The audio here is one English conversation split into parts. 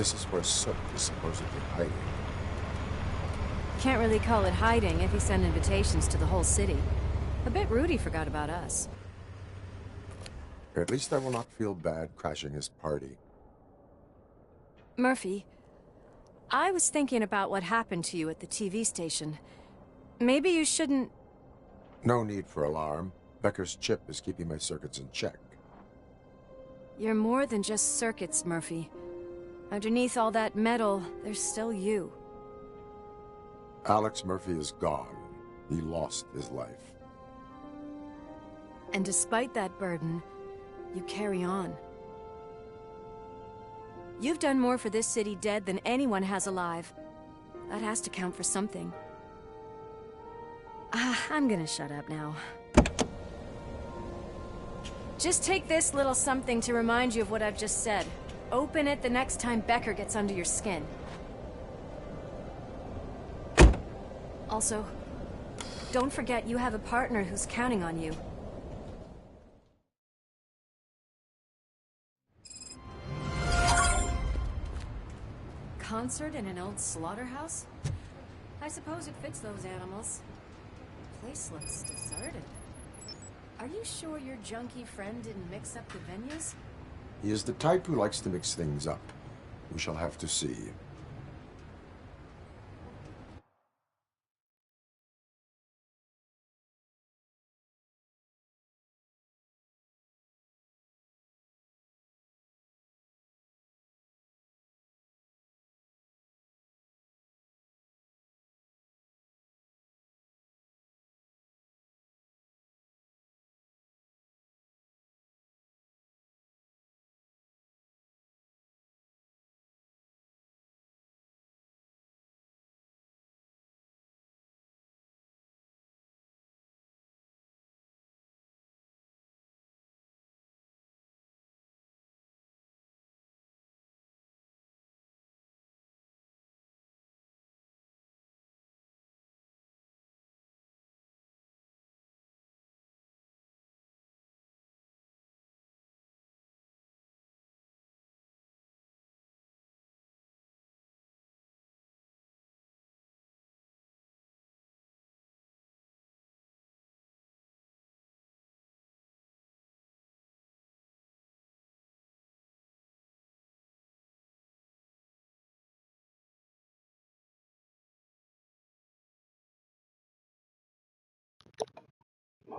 This is where Sook is supposedly hiding. Can't really call it hiding if he sent invitations to the whole city. A bit rude he forgot about us. At least I will not feel bad crashing his party. Murphy, I was thinking about what happened to you at the TV station. Maybe you shouldn't... No need for alarm. Becker's chip is keeping my circuits in check. You're more than just circuits, Murphy. Underneath all that metal, there's still you. Alex Murphy is gone. He lost his life. And despite that burden, you carry on. You've done more for this city dead than anyone has alive. That has to count for something. I'm gonna shut up now. Just take this little something to remind you of what I've just said. Open it the next time Becker gets under your skin. Also, don't forget you have a partner who's counting on you. Concert in an old slaughterhouse? I suppose it fits those animals. The place looks deserted. Are you sure your junkie friend didn't mix up the venues? He is the type who likes to mix things up. We shall have to see.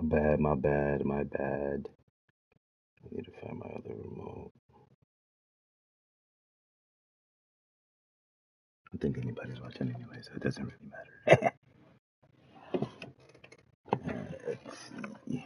My bad. I need to find my other remote. I don't think anybody's watching anyway, so it doesn't really matter. Let's see.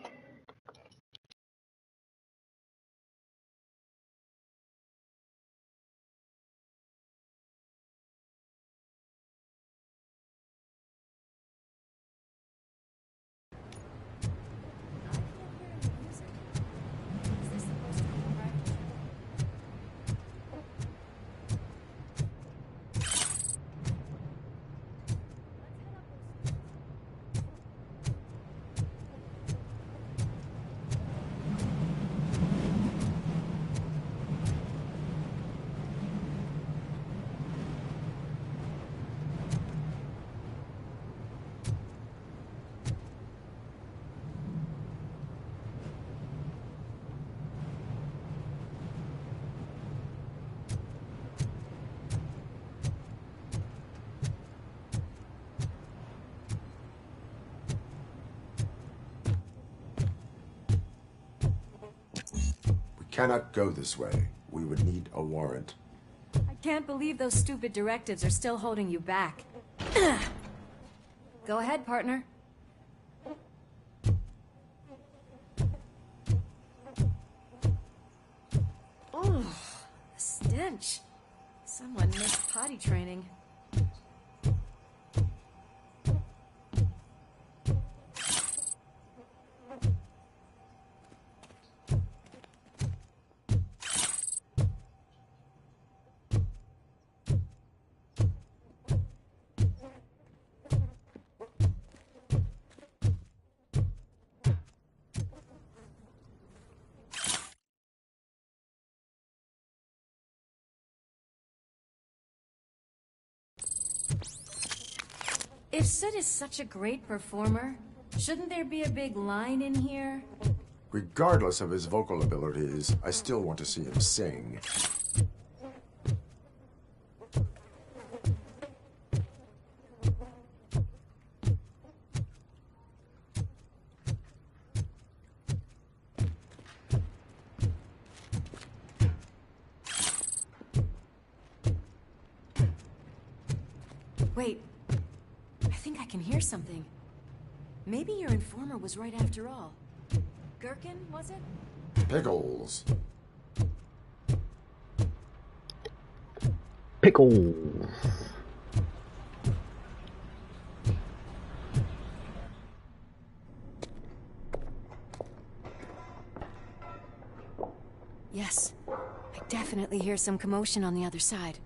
Cannot go this way. We would need a warrant. I can't believe those stupid directives are still holding you back. Go ahead, partner. Oh, the stench. Someone missed potty training. If Sid is such a great performer, shouldn't there be a big line in here? Regardless of his vocal abilities, I still want to see him sing. Wait, I think I can hear something. Maybe your informer was right after all. Gherkin, was it? Pickles. Pickles. Yes, I definitely hear some commotion on the other side.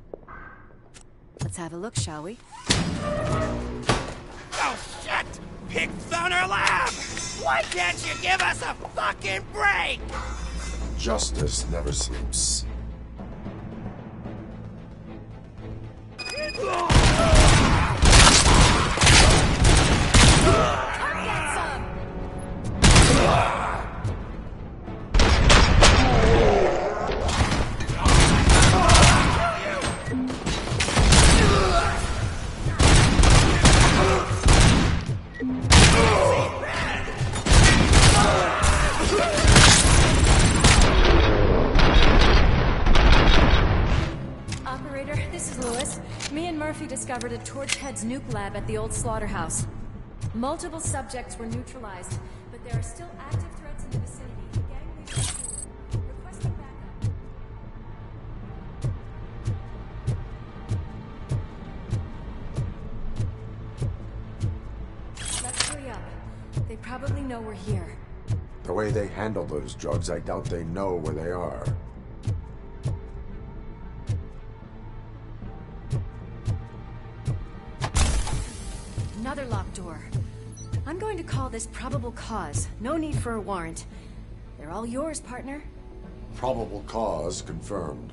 Let's have a look, shall we? Oh, shit! Pigs on our lab! Why can't you give us a fucking break? Justice never sleeps. Get some! Operator, this is Lewis. Me and Murphy discovered a Torch Head's nuke lab at the old slaughterhouse. Multiple subjects were neutralized, but there are still active threats in the vicinity. Gang leader Stewart. Requesting backup. Let's hurry up. They probably know we're here. The way they handle those drugs, I doubt they know where they are. Another locked door. I'm going to call this probable cause. No need for a warrant. They're all yours, partner. Probable cause confirmed.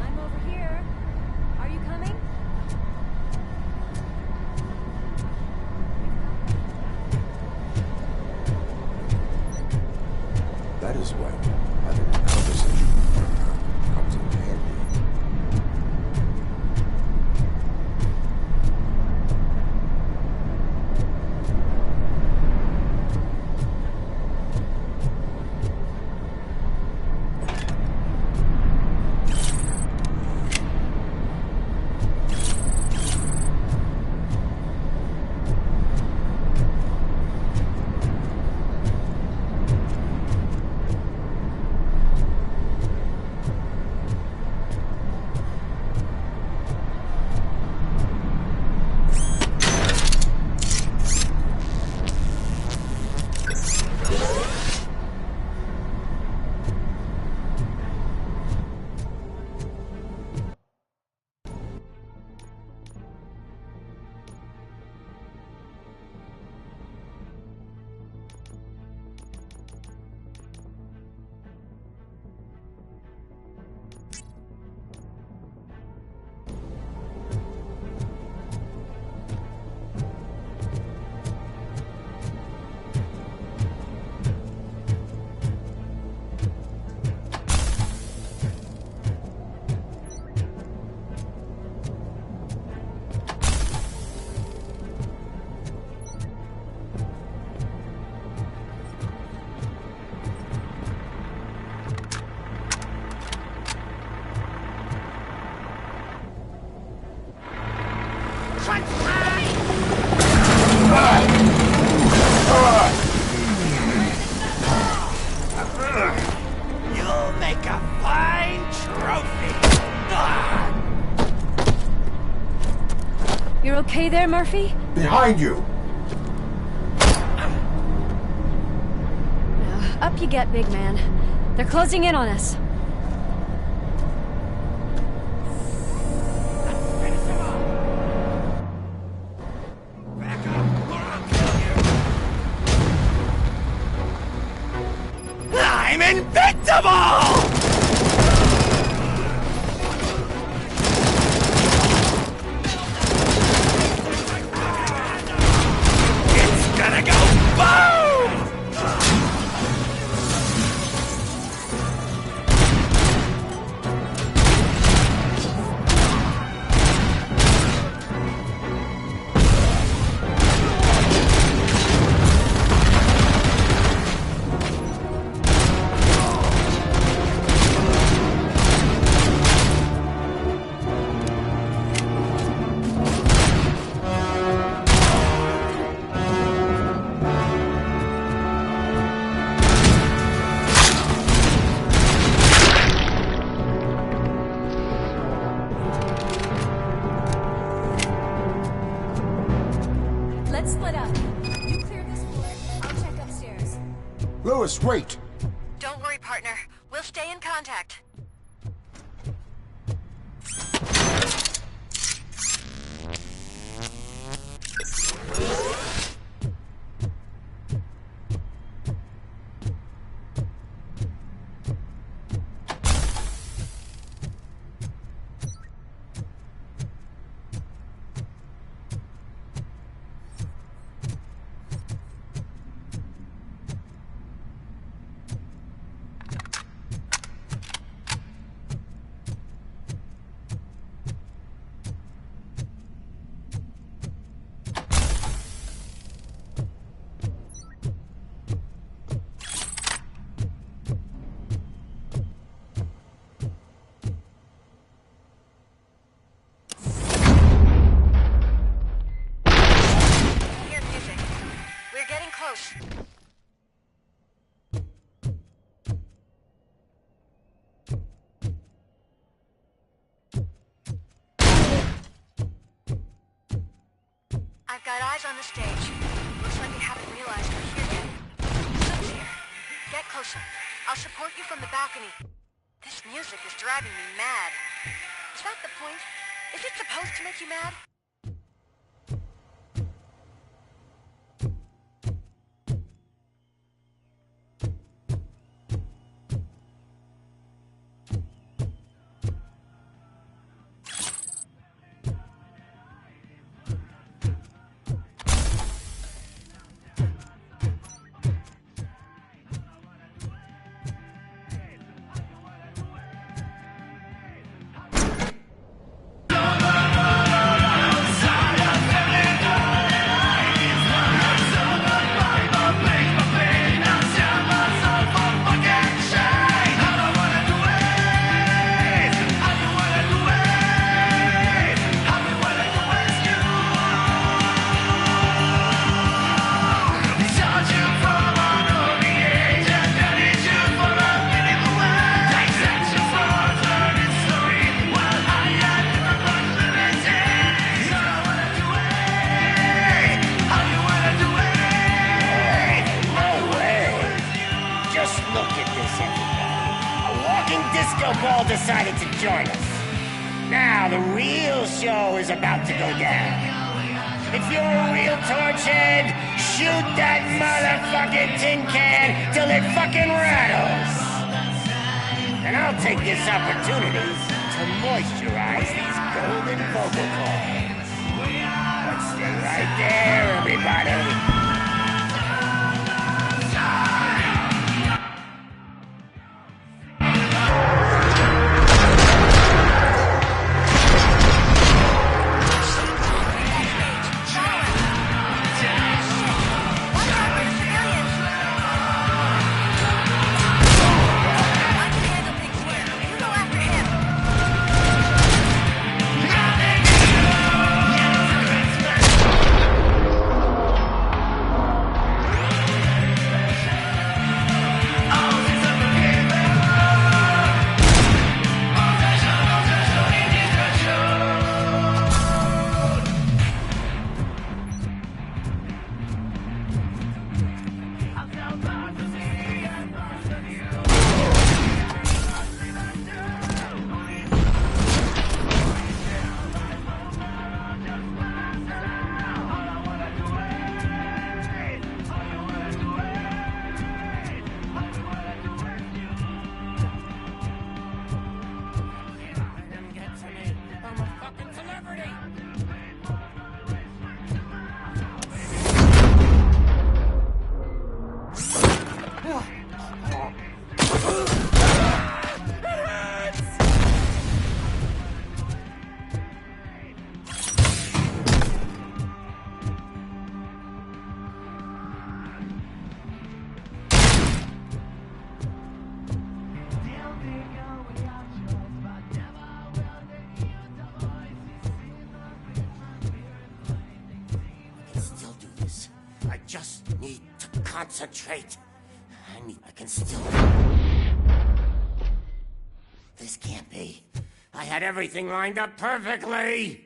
I'm over here. Are you coming? That is when having a conversation with a partner comes in handy. okay there, Murphy? Behind you! Up you get, big man. They're closing in on us. Back up, or I'll kill you! I'm invincible! Gonna go boom! Let's split up. You clear this floor, I'll check upstairs. Lewis, wait! Don't worry, partner. We'll stay in contact. I've got eyes on the stage. Looks like they haven't realized we're here yet. Let's here. Get closer. I'll support you from the balcony. This music is driving me mad. Is that the point? Is it supposed to make you mad? Ball decided to join us. Now the real show is about to go down. If you're a real torch head, shoot that motherfucking tin can till it fucking rattles. And I'll take this opportunity to moisturize these golden vocal cords. But stay right there, everybody. concentrate. I can still... This can't be. I had everything lined up perfectly.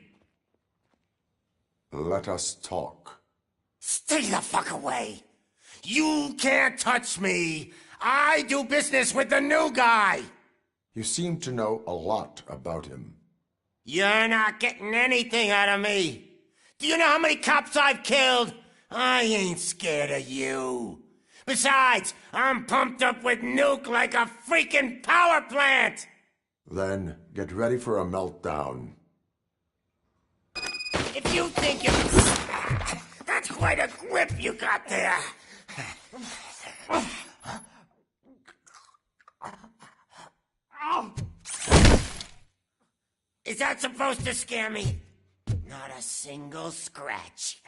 Let us talk. Stay the fuck away. You can't touch me. I do business with the new guy. You seem to know a lot about him. You're not getting anything out of me. Do you know how many cops I've killed? I ain't scared of you. Besides, I'm pumped up with nuke like a freaking power plant. Then get ready for a meltdown. If you think you... That's quite a grip you got there. Is that supposed to scare me? Not a single scratch.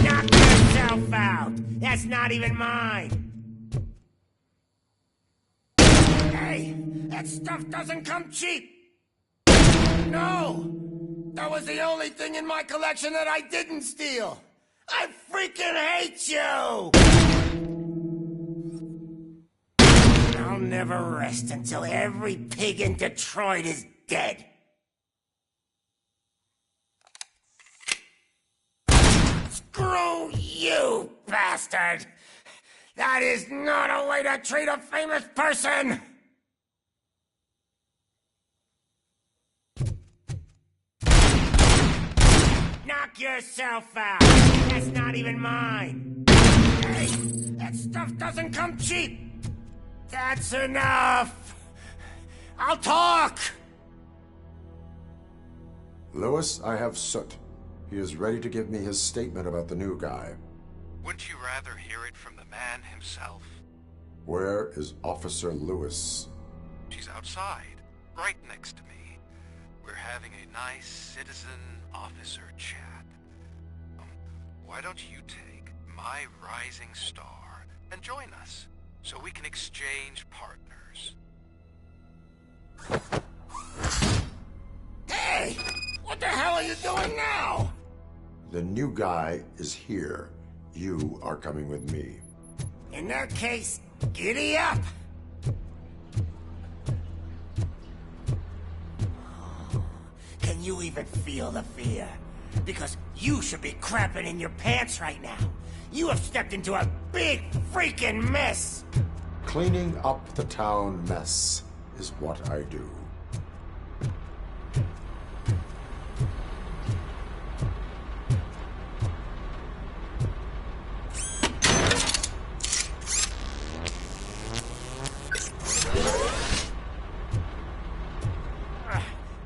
Knock yourself out. That's not even mine. Hey, that stuff doesn't come cheap. No! That was the only thing in my collection that I didn't steal! I freaking hate you! I'll never rest until every pig in Detroit is dead. Screw you, bastard! That is not a way to treat a famous person! Knock yourself out. That's not even mine. Hey, that stuff doesn't come cheap. That's enough. I'll talk. Lewis, I have Soot. He is ready to give me his statement about the new guy. Wouldn't you rather hear it from the man himself? Where is Officer Lewis? She's outside, right next to me. We're having a nice citizen-officer chat. Why don't you take my rising star and join us, so we can exchange partners? Hey! What the hell are you doing now? The new guy is here. You are coming with me. In that case, giddy up! Can you even feel the fear? Because you should be crapping in your pants right now. You have stepped into a big freaking mess! Cleaning up the town mess is what I do.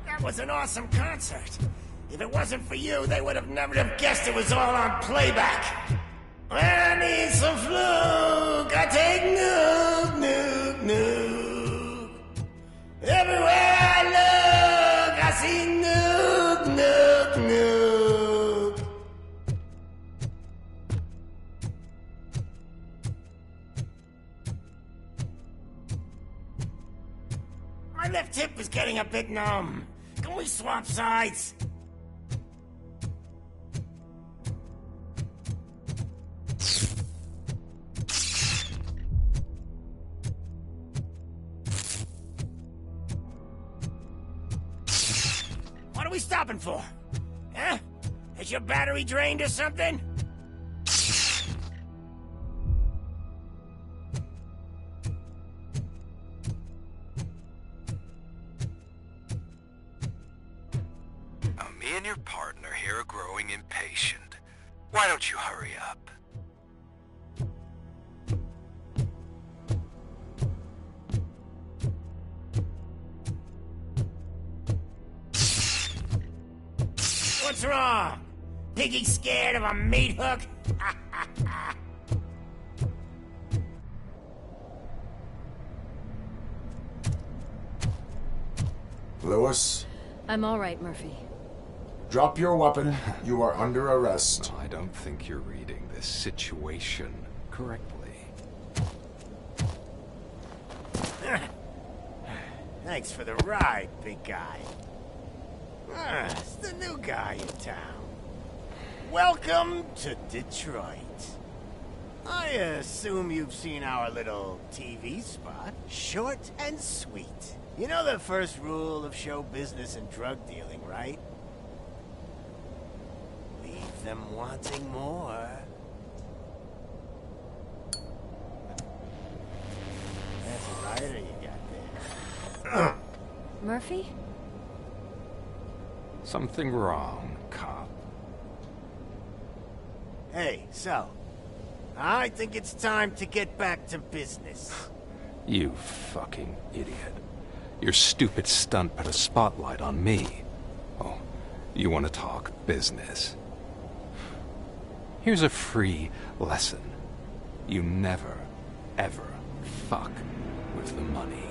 That was an awesome concert. If it wasn't for you, they would have never have guessed it was all on playback. When I need some fluke, I take nuke, nuke, nuke. Everywhere I look, I see nuke, nuke, nuke. My left hip is getting a bit numb. Can we swap sides? What are we stopping for? Huh? Is your battery drained or something? Me and your partner here are growing impatient. Why don't you hurry up? What's wrong? Piggy scared of a meat hook? Lewis, I'm all right, Murphy. drop your weapon. You are under arrest. I don't think you're reading this situation correctly. Thanks for the ride, big guy. It's the new guy in town. Welcome to Detroit. I assume you've seen our little TV spot. Short and sweet. You know the first rule of show business and drug dealing, right? Leave them wanting more. That's a lighter you got there. Murphy? Something wrong, cop. Hey, so, I think it's time to get back to business. You fucking idiot. Your stupid stunt put a spotlight on me. Oh, you want to talk business? Here's a free lesson. You never, ever fuck with the money.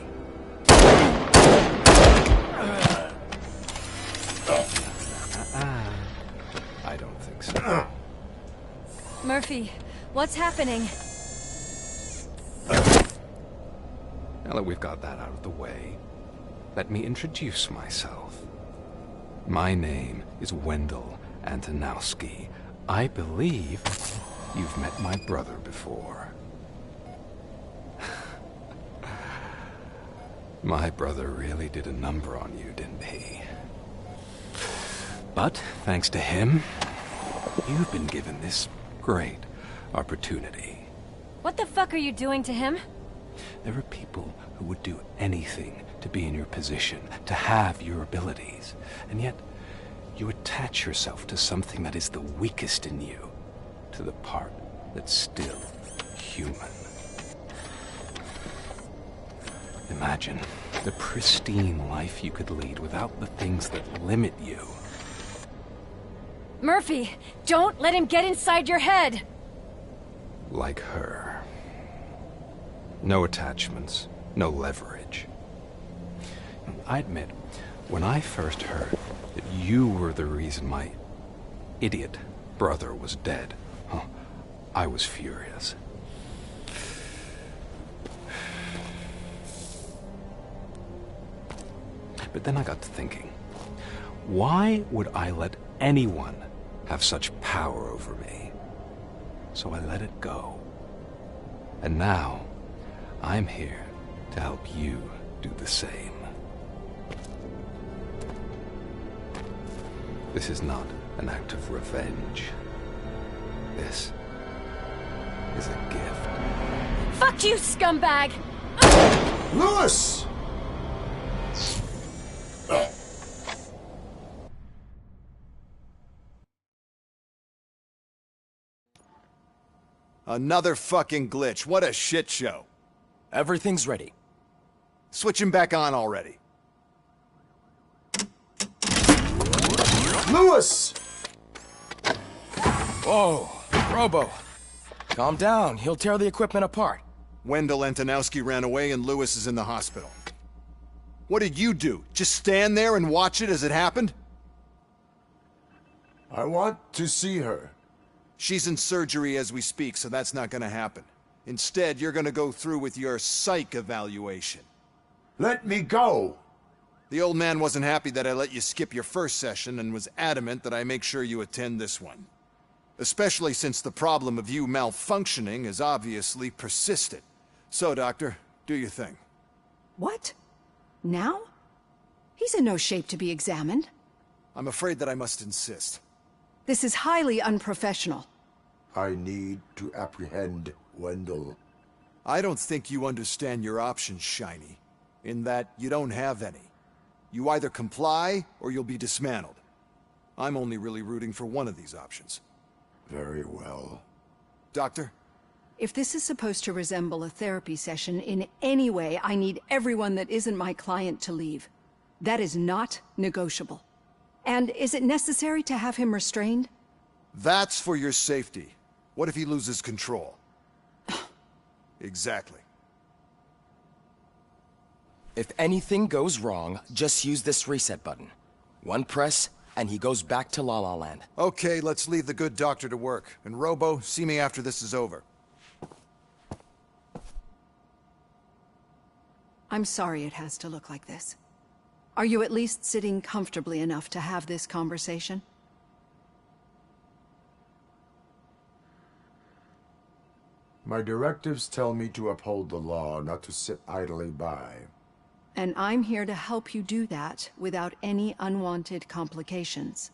I don't think so. Murphy, what's happening? Now that we've got that out of the way, let me introduce myself. My name is Wendell Antonowski. I believe you've met my brother before. My brother really did a number on you, didn't he? But, thanks to him, you've been given this great opportunity. What the fuck are you doing to him? There are people who would do anything to be in your position, to have your abilities, and yet you attach yourself to something that is the weakest in you, to the part that's still human. Imagine the pristine life you could lead without the things that limit you. Murphy, don't let him get inside your head! Like her. No attachments, no leverage. I admit, when I first heard that you were the reason my idiot brother was dead, I was furious. But then I got to thinking, why would I let anyone have such power over me? So I let it go. And now, I'm here to help you do the same. This is not an act of revenge. This is a gift. Fuck you, scumbag! Lewis! Another fucking glitch. What a shit show. Everything's ready. Switch him back on already. Lewis! Whoa, Robo. Calm down. He'll tear the equipment apart. Wendell Antonowski ran away and Lewis is in the hospital. What did you do? Just stand there and watch it as it happened? I want to see her. She's in surgery as we speak, so that's not gonna happen. Instead, you're gonna go through with your psych evaluation. Let me go! The old man wasn't happy that I let you skip your first session and was adamant that I make sure you attend this one. Especially since the problem of you malfunctioning is obviously persistent. So, Doctor, do your thing. What? Now? He's in no shape to be examined. I'm afraid that I must insist. This is highly unprofessional. I need to apprehend Wendell. I don't think you understand your options, Shiny. In that, you don't have any. You either comply, or you'll be dismantled. I'm only really rooting for one of these options. Very well. Doctor? If this is supposed to resemble a therapy session in any way, I need everyone that isn't my client to leave. That is not negotiable. And is it necessary to have him restrained? That's for your safety. What if he loses control? Exactly. If anything goes wrong, just use this reset button. One press, and he goes back to La La Land. Okay, let's leave the good doctor to work. And Robo, see me after this is over. I'm sorry it has to look like this. Are you at least sitting comfortably enough to have this conversation? My directives tell me to uphold the law, not to sit idly by. And I'm here to help you do that without any unwanted complications.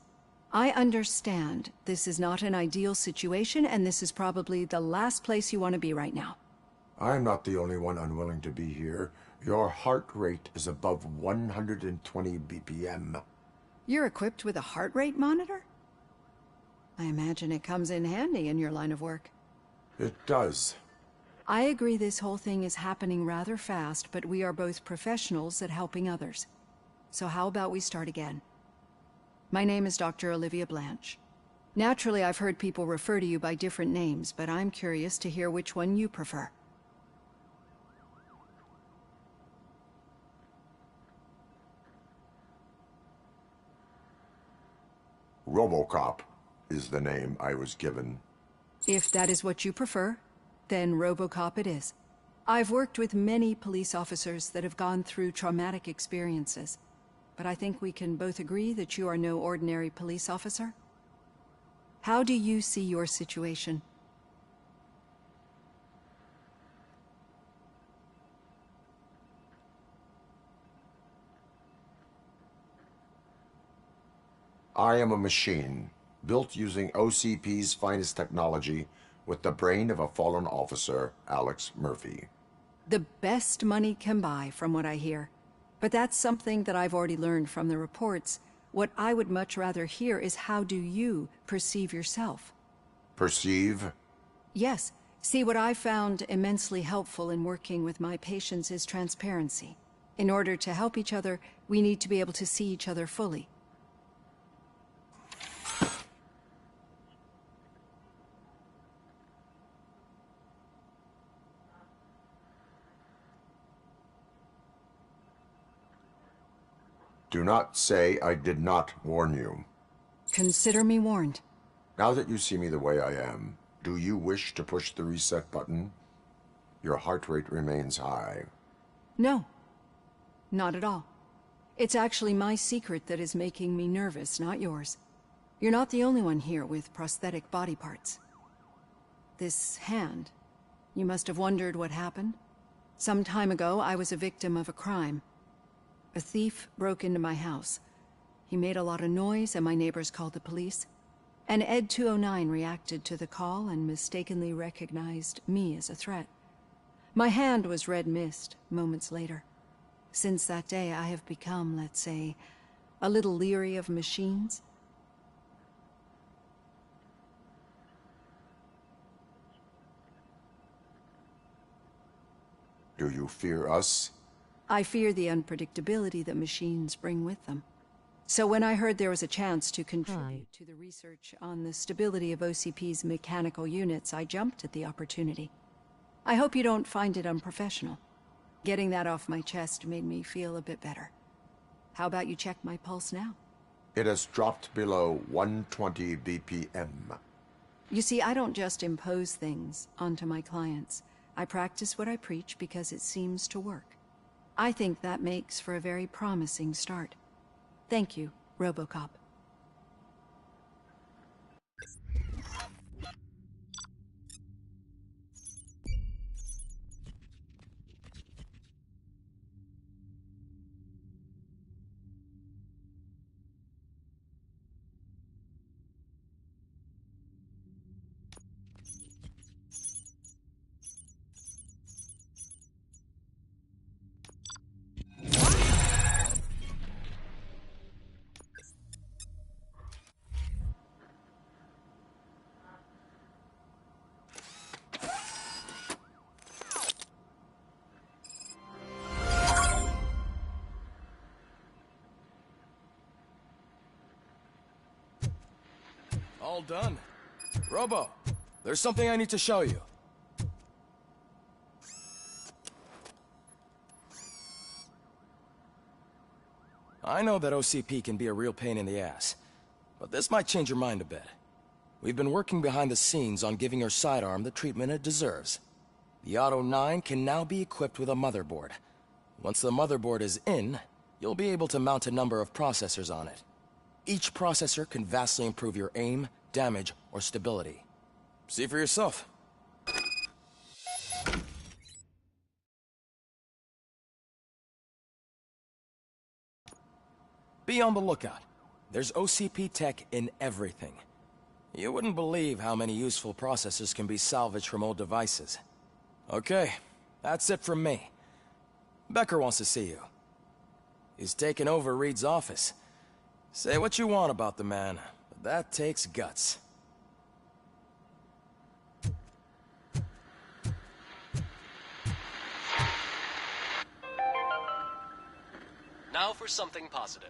I understand this is not an ideal situation, and this is probably the last place you want to be right now. I'm not the only one unwilling to be here. Your heart rate is above 120 BPM. You're equipped with a heart rate monitor? I imagine it comes in handy in your line of work. It does. I agree this whole thing is happening rather fast, but we are both professionals at helping others. So how about we start again? My name is Dr. Olivia Blanche. Naturally, I've heard people refer to you by different names, but I'm curious to hear which one you prefer. RoboCop is the name I was given. If that is what you prefer, then RoboCop it is. I've worked with many police officers that have gone through traumatic experiences, but I think we can both agree that you are no ordinary police officer. How do you see your situation? I am a machine, built using OCP's finest technology, with the brain of a fallen officer, Alex Murphy. The best money can buy, from what I hear. But that's something that I've already learned from the reports. What I would much rather hear is how do you perceive yourself? Perceive? Yes. See, what I found immensely helpful in working with my patients is transparency. In order to help each other, we need to be able to see each other fully. Do not say I did not warn you. Consider me warned. Now that you see me the way I am, do you wish to push the reset button? Your heart rate remains high. No. Not at all. It's actually my secret that is making me nervous, not yours. You're not the only one here with prosthetic body parts. This hand, you must have wondered what happened. Some time ago, I was a victim of a crime. A thief broke into my house. He made a lot of noise and my neighbors called the police. And Ed 209 reacted to the call and mistakenly recognized me as a threat. My hand was red mist moments later. Since that day, I have become, let's say, a little leery of machines. Do you fear us? I fear the unpredictability that machines bring with them. So when I heard there was a chance to contribute to the research on the stability of OCP's mechanical units, I jumped at the opportunity. I hope you don't find it unprofessional. Getting that off my chest made me feel a bit better. How about you check my pulse now? It has dropped below 120 BPM. You see, I don't just impose things onto my clients. I practice what I preach because it seems to work. I think that makes for a very promising start. Thank you, RoboCop. All done. Robo, there's something I need to show you. I know that OCP can be a real pain in the ass, but this might change your mind a bit. We've been working behind the scenes on giving her sidearm the treatment it deserves. The Auto 9 can now be equipped with a motherboard, Once the motherboard is in, you'll be able to mount a number of processors on it. Each processor can vastly improve your aim, damage, or stability. See for yourself. Be on the lookout. There's OCP tech in everything. You wouldn't believe how many useful processors can be salvaged from old devices. Okay, that's it from me. Becker wants to see you. He's taken over Reed's office. Say what you want about the man, but that takes guts. Now for something positive.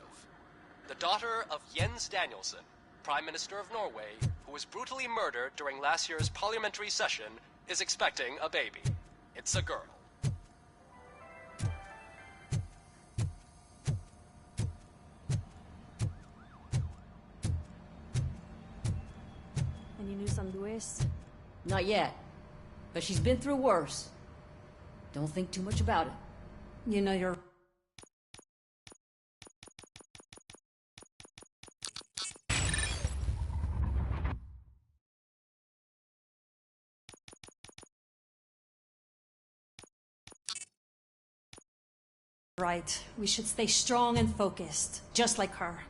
The daughter of Jens Danielson, Prime Minister of Norway, who was brutally murdered during last year's parliamentary session, is expecting a baby. It's a girl. Any news on Luis? Not yet. But she's been through worse. Don't think too much about it. You know you're... right. We should stay strong and focused, just like her.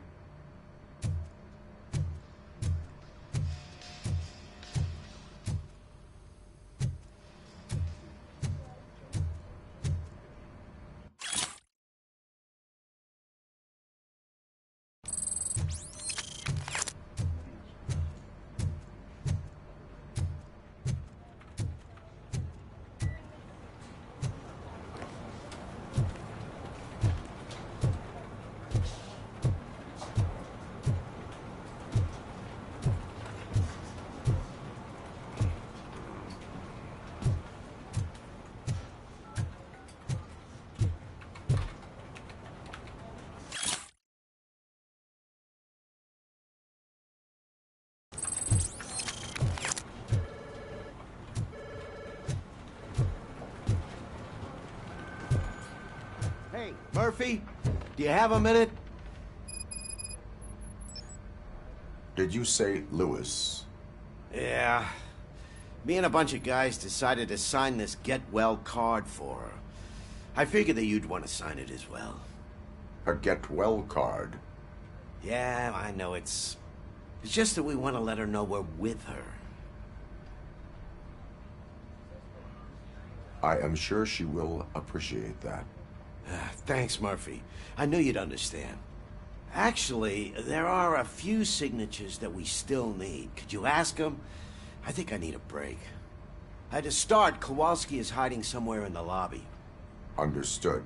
Hey, Murphy, do you have a minute? Did you say Lewis? Yeah. Me and a bunch of guys decided to sign this get well card for her. I figured that you'd want to sign it as well. A get well card? Yeah, I know it's just that we want to let her know we're with her. I am sure she will appreciate that. Thanks, Murphy. I knew you'd understand. Actually, there are a few signatures that we still need. Could you ask them? I think I need a break. To start, Kowalski is hiding somewhere in the lobby. Understood.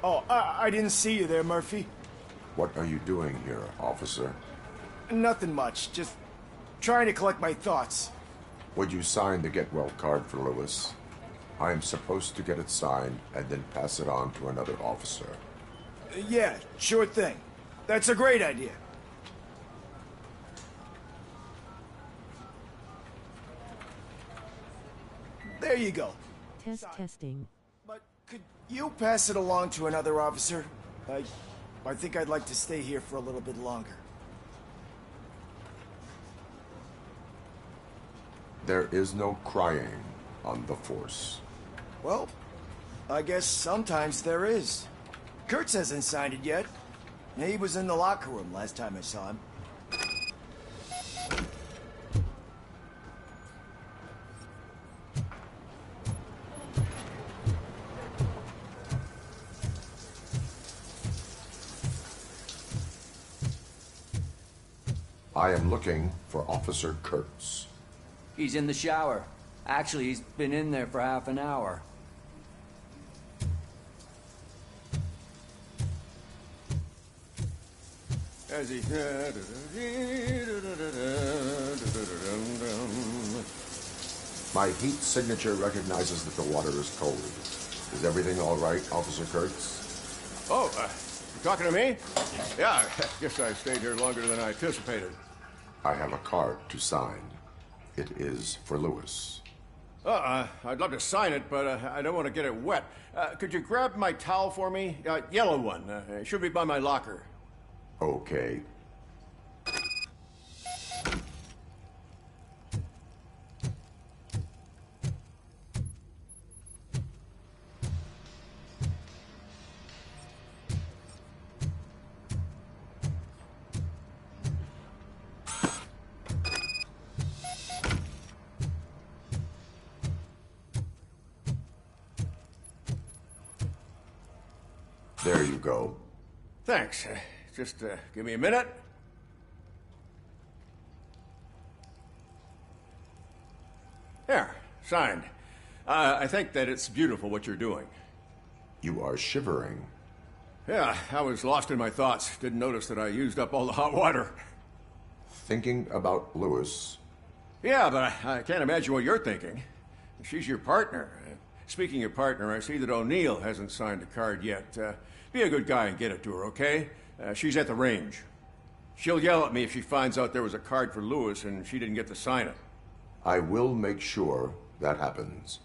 Oh, I didn't see you there, Murphy. What are you doing here, officer? Nothing much, just trying to collect my thoughts. Would you sign the get well card for Lewis? I am supposed to get it signed and then pass it on to another officer. Yeah, sure thing. That's a great idea. There you go. Testing. But could you pass it along to another officer? I think I'd like to stay here for a little bit longer. There is no crying on the Force. Well, I guess sometimes there is. Kurtz hasn't signed it yet. He was in the locker room last time I saw him. I am looking for Officer Kurtz. He's in the shower. Actually, he's been in there for half an hour. As he... My heat signature recognizes that the water is cold. Is everything all right, Officer Kurtz? Oh, you talking to me? Yeah, I guess I stayed here longer than I anticipated. I have a card to sign. It is for Lewis. I'd love to sign it, but I don't want to get it wet. Could you grab my towel for me? Yellow one. It should be by my locker. Okay. There you go. Thanks. Just give me a minute. There, signed. I think that it's beautiful what you're doing. You are shivering. Yeah, I was lost in my thoughts. Didn't notice that I used up all the hot water. Thinking about Lewis. Yeah, but I can't imagine what you're thinking. She's your partner. Speaking of partner, I see that O'Neill hasn't signed the card yet. Be a good guy and get it to her, okay? She's at the range. She'll yell at me if she finds out there was a card for Lewis and she didn't get to sign it. I will make sure that happens.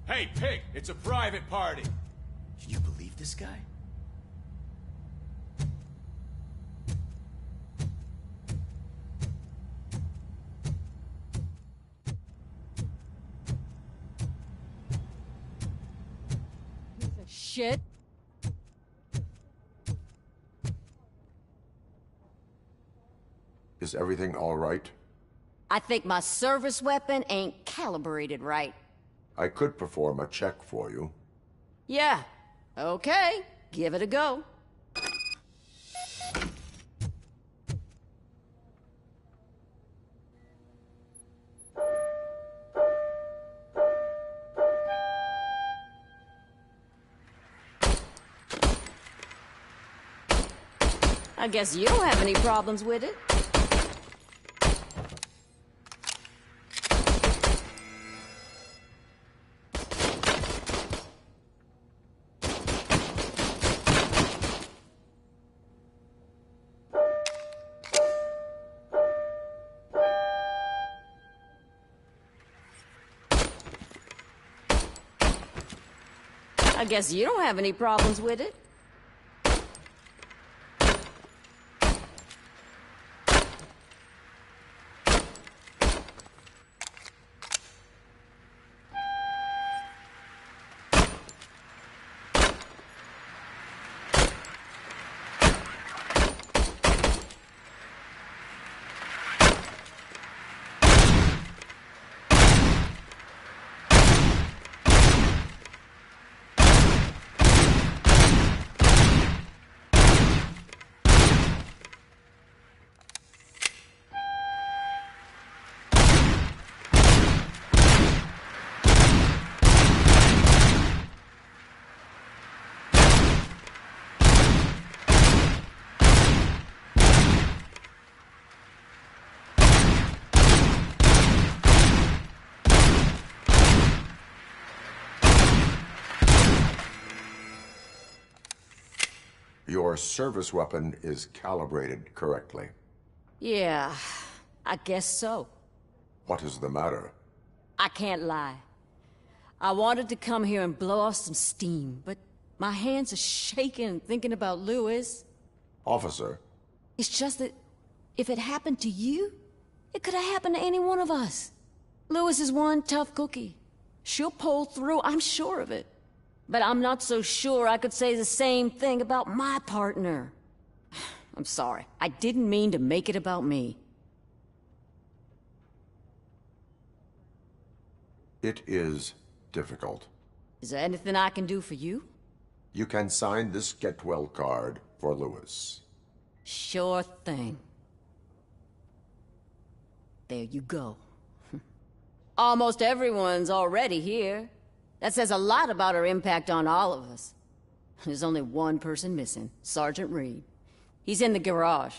Hey, pig! It's a private party! Can you believe this guy? Piece of shit. Is everything all right? I think my service weapon ain't calibrated right. I could perform a check for you. Yeah. Okay. Give it a go. I guess you don't have any problems with it. I guess you don't have any problems with it. Your service weapon is calibrated correctly. Yeah, I guess so. What is the matter? I can't lie. I wanted to come here and blow off some steam, but my hands are shaking thinking about Lewis. Officer. It's just that if it happened to you, It could have happened to any one of us. Lewis is one tough cookie. She'll pull through, I'm sure of it. But I'm not so sure I could say the same thing about my partner. I'm sorry. I didn't mean to make it about me. It is difficult. Is there anything I can do for you? You can sign this get well card for Lewis. Sure thing. There you go. Almost everyone's already here. That says a lot about her impact on all of us. There's only one person missing, Sergeant Reed. He's in the garage.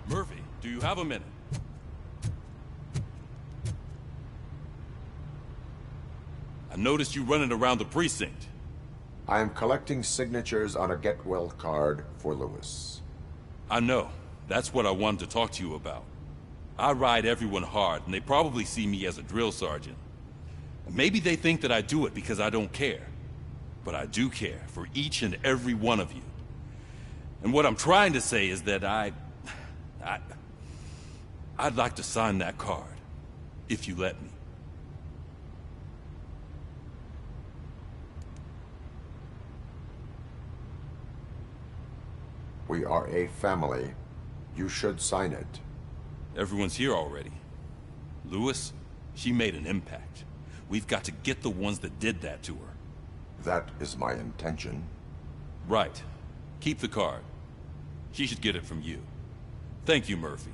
Murphy, do you have a minute? I noticed you running around the precinct. I am collecting signatures on a get well card for Lewis. I know. That's what I wanted to talk to you about. I ride everyone hard, and they probably see me as a drill sergeant. Maybe they think that I do it because I don't care. But I do care for each and every one of you. And what I'm trying to say is that I'd like to sign that card, if you let me. We are a family. You should sign it. Everyone's here already. Lewis, she made an impact. We've got to get the ones that did that to her. That is my intention. Right. Keep the card. She should get it from you. Thank you, Murphy.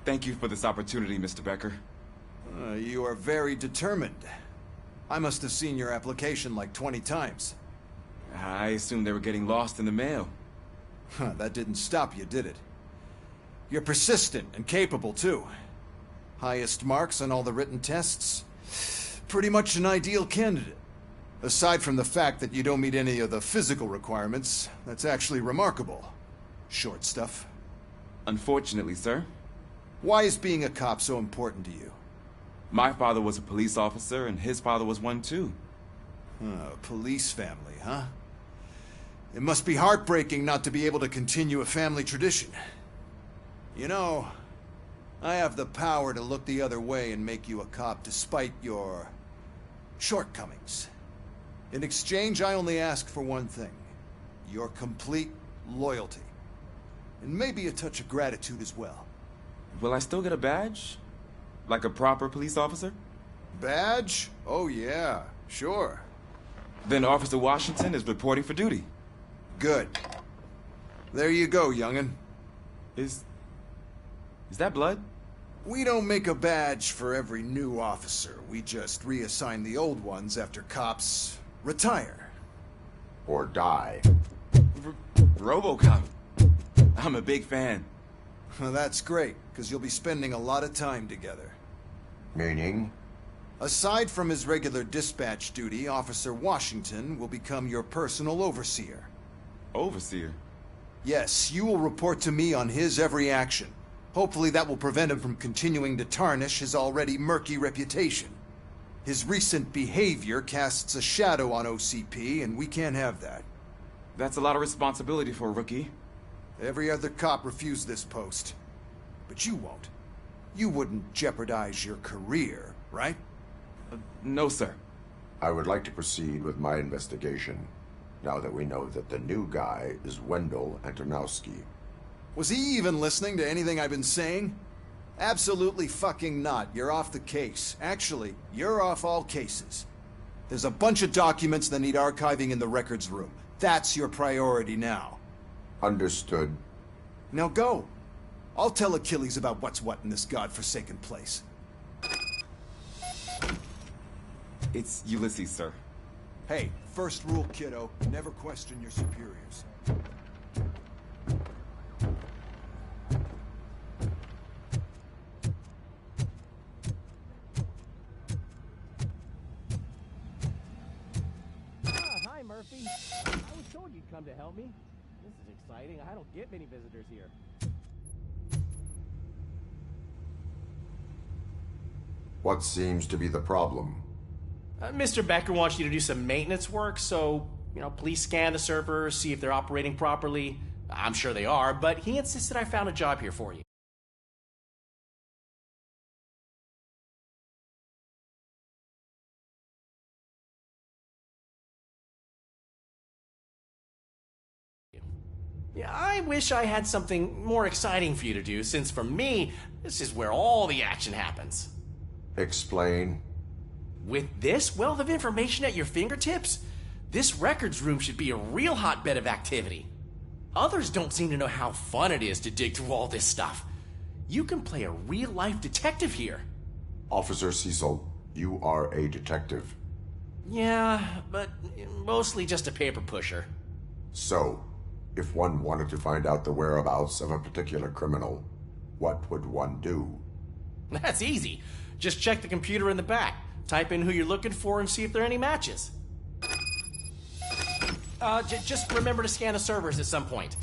Thank you for this opportunity, Mr. Becker. You are very determined. I must have seen your application like 20 times. I assumed they were getting lost in the mail. That didn't stop you, did it? You're persistent and capable, too. Highest marks on all the written tests. Pretty much an ideal candidate. Aside from the fact that you don't meet any of the physical requirements, that's actually remarkable. Short stuff. Unfortunately, sir. Why is being a cop so important to you? My father was a police officer, and his father was one too. Police family, huh? It must be heartbreaking not to be able to continue a family tradition. You know, I have the power to look the other way and make you a cop despite your shortcomings. In exchange, I only ask for one thing. Your complete loyalty. And maybe a touch of gratitude as well. Will I still get a badge? Like a proper police officer? Badge? Oh yeah, sure. Then Officer Washington is reporting for duty. Good. There you go, young'un. Is that blood? We don't make a badge for every new officer. We just reassign the old ones after cops retire. Or die. RoboCop. I'm a big fan. Well, that's great, because you'll be spending a lot of time together. Meaning? Aside from his regular dispatch duty, Officer Washington will become your personal overseer. Overseer? Yes, you will report to me on his every action. Hopefully that will prevent him from continuing to tarnish his already murky reputation. His recent behavior casts a shadow on OCP, and we can't have that. That's a lot of responsibility for a rookie. Every other cop refused this post. But you won't. You wouldn't jeopardize your career, right? No, sir. I would like to proceed with my investigation, now that we know that the new guy is Wendell Antonowski. Was he even listening to anything I've been saying? Absolutely fucking not. You're off the case. Actually, you're off all cases. There's a bunch of documents that need archiving in the records room. That's your priority now. Understood. Now go. I'll tell Achilles about what's what in this godforsaken place. It's Ulysses, sir. Hey, first rule, kiddo. Never question your superiors. Hi, Murphy. I was told you'd come to help me. This is exciting. I don't get many visitors here. What seems to be the problem? Mr. Becker wants you to do some maintenance work, so, please scan the servers, see if they're operating properly. I'm sure they are, but he insisted I found a job here for you. Yeah, I wish I had something more exciting for you to do, since for me, this is where all the action happens. Explain. With this wealth of information at your fingertips, this records room should be a real hotbed of activity. Others don't seem to know how fun it is to dig through all this stuff. You can play a real-life detective here. Officer Cecil, you are a detective. Yeah, but mostly just a paper pusher. So, if one wanted to find out the whereabouts of a particular criminal, what would one do? That's easy. Just check the computer in the back. Type in who you're looking for and see if there are any matches. Just remember to scan the servers at some point.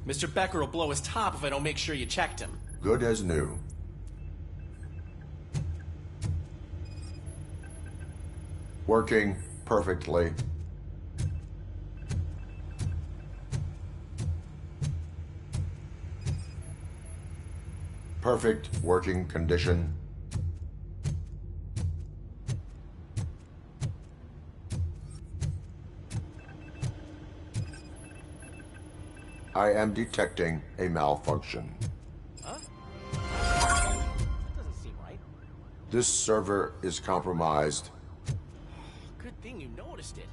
Mr. Becker will blow his top if I don't make sure you checked him. Good as new. Working perfectly. Perfect working condition. I am detecting a malfunction. Huh? That doesn't seem right. This server is compromised. Good thing you noticed it.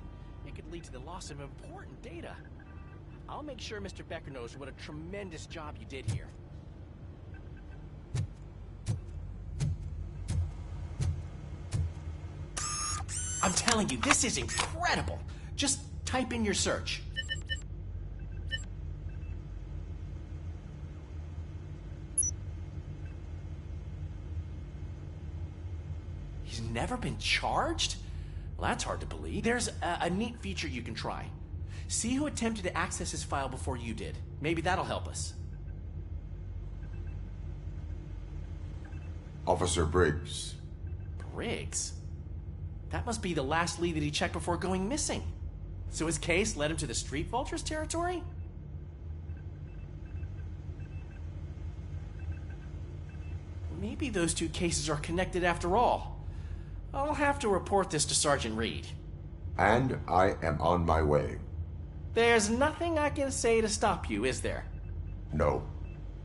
It could lead to the loss of important data. I'll make sure Mr. Becker knows what a tremendous job you did here. I'm telling you, this is incredible. Just type in your search. He's never been charged? Well, that's hard to believe. There's a neat feature you can try. See who attempted to access his file before you did. Maybe that'll help us. Officer Briggs. Briggs? That must be the last lead that he checked before going missing. So his case led him to the Street Vultures territory? Maybe those two cases are connected after all. I'll have to report this to Sergeant Reed. And I am on my way. There's nothing I can say to stop you, is there? No.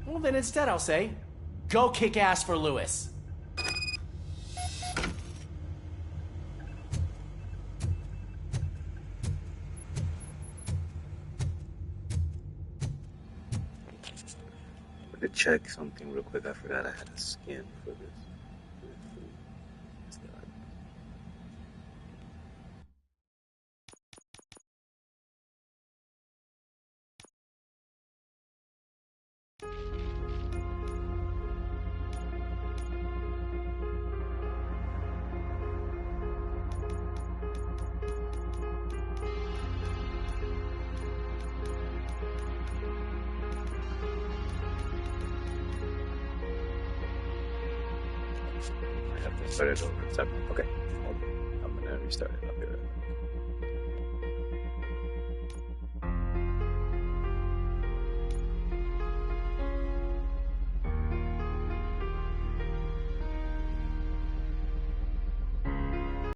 Well, then instead I'll say, go kick ass for Lewis. To check something real quick. I forgot I had a skin for this. I have to start it over. Okay. I'm gonna restart it. I'll be right back.